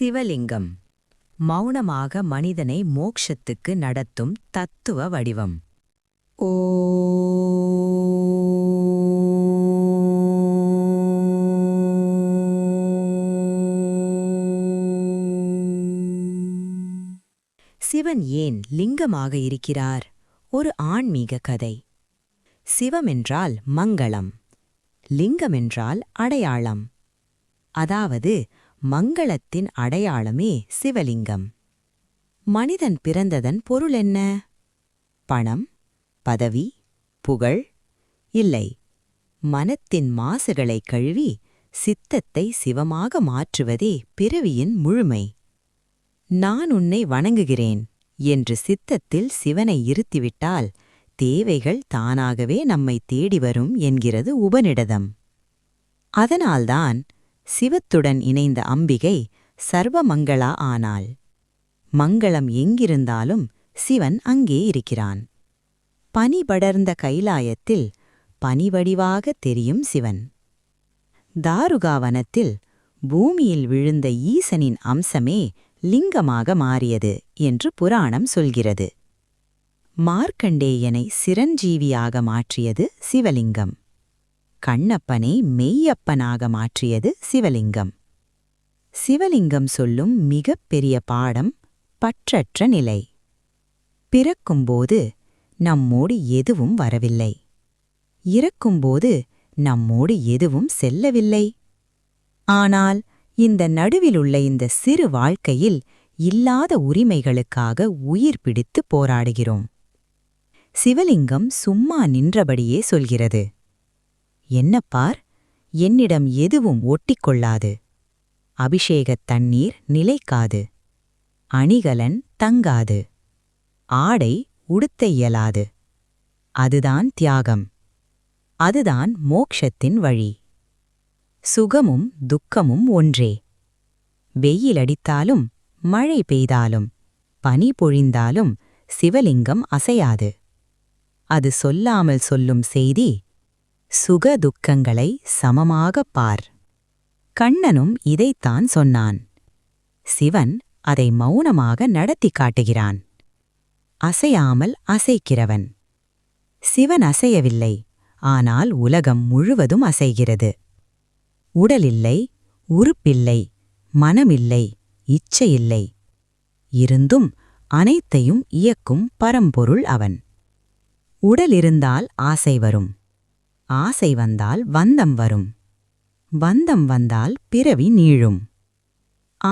சிவலிங்கம் மௌனமாக மனிதனை மோக்ஷத்துக்கு நடத்தும் தத்துவ வடிவம். ஓ சிவன் ஏன் லிங்கமாக இருக்கிறார்? ஒரு ஆன்மீக கதை. சிவமென்றால் மங்களம், லிங்கமென்றால் அடையாளம். அதாவது மங்களத்தின் அடையாளமே சிவலிங்கம். மனிதன் பிறந்ததன் பொருள் என்ன? பணம், பதவி, புகழ்? இல்லை, மனத்தின் மாசுகளை கழுவி சித்தத்தை சிவமாக மாற்றுவதே பிறவியின் முழுமை. நான் உன்னை வணங்குகிறேன் என்று சித்தத்தில் சிவனை இருத்திவிட்டால் தேவைகள் தானாகவே நம்மை தேடி வரும் என்கிறது உபநிடதம். அதனால்தான் சிவத்துடன் இணைந்த அம்பிகை சர்வமங்களா ஆனாள். மங்களம் எங்கிருந்தாலும் சிவன் அங்கே இருக்கிறான். பனி படர்ந்த கைலாயத்தில் பனிவடிவாக தெரியும் சிவன். தாருகாவனத்தில் பூமியில் விழுந்த ஈசனின் அம்சமே லிங்கமாக மாறியது என்று புராணம் சொல்கிறது. மார்க்கண்டேயனை சிரஞ்சீவியாக மாற்றியது சிவலிங்கம். கண்ணப்பனை மெய்யப்பனாக மாற்றியது சிவலிங்கம். சிவலிங்கம் சொல்லும் மிகப் பெரிய பாடம் பற்றற்ற நிலை. பிறக்கும்போது நம்மோடு எதுவும் வரவில்லை, இறக்கும்போது நம்மோடு எதுவும் செல்லவில்லை. ஆனால் இந்த நடுவிலுள்ள இந்த சிறு வாழ்க்கையில் இல்லாத உரிமைகளுக்காக உயிர் பிடித்து போராடுகிறோம். சிவலிங்கம் சும்மா நின்றபடியே சொல்கிறது, என்னப்பார், என்னிடம் எதுவும் ஒட்டிக்கொள்ளாது. அபிஷேகத் தண்ணீர் நிலைக்காது, அணிகலன் தங்காது, ஆடை உடுத்த இயலாது. அதுதான் தியாகம், அதுதான் மோக்ஷத்தின் வழி. சுகமும் துக்கமும் ஒன்றே. வெயிலடித்தாலும் மழை பெய்தாலும் பனி பொழிந்தாலும் சிவலிங்கம் அசையாது. அது சொல்லாமல் சொல்லும் செய்தி, சுக துக்கங்களை சமமாகப் பார். கண்ணனும் இதைத்தான் சொன்னான். சிவன் அதை மௌனமாக நடத்தி காட்டுகிறான். அசையாமல் அசைக்கிறவன். சிவன் அசையவில்லை, ஆனால் உலகம் முழுவதும் அசைகிறது. உடலில்லை, உறுப்பில்லை, மனமில்லை, இச்சையில்லை. இருந்தும் அனைத்தையும் இயக்கும் பரம்பொருள் அவன். உடலிருந்தால் ஆசை வரும், ஆசை வந்தால் வந்தம் வரும், வந்தம் வந்தால் பிறவி நீழும்.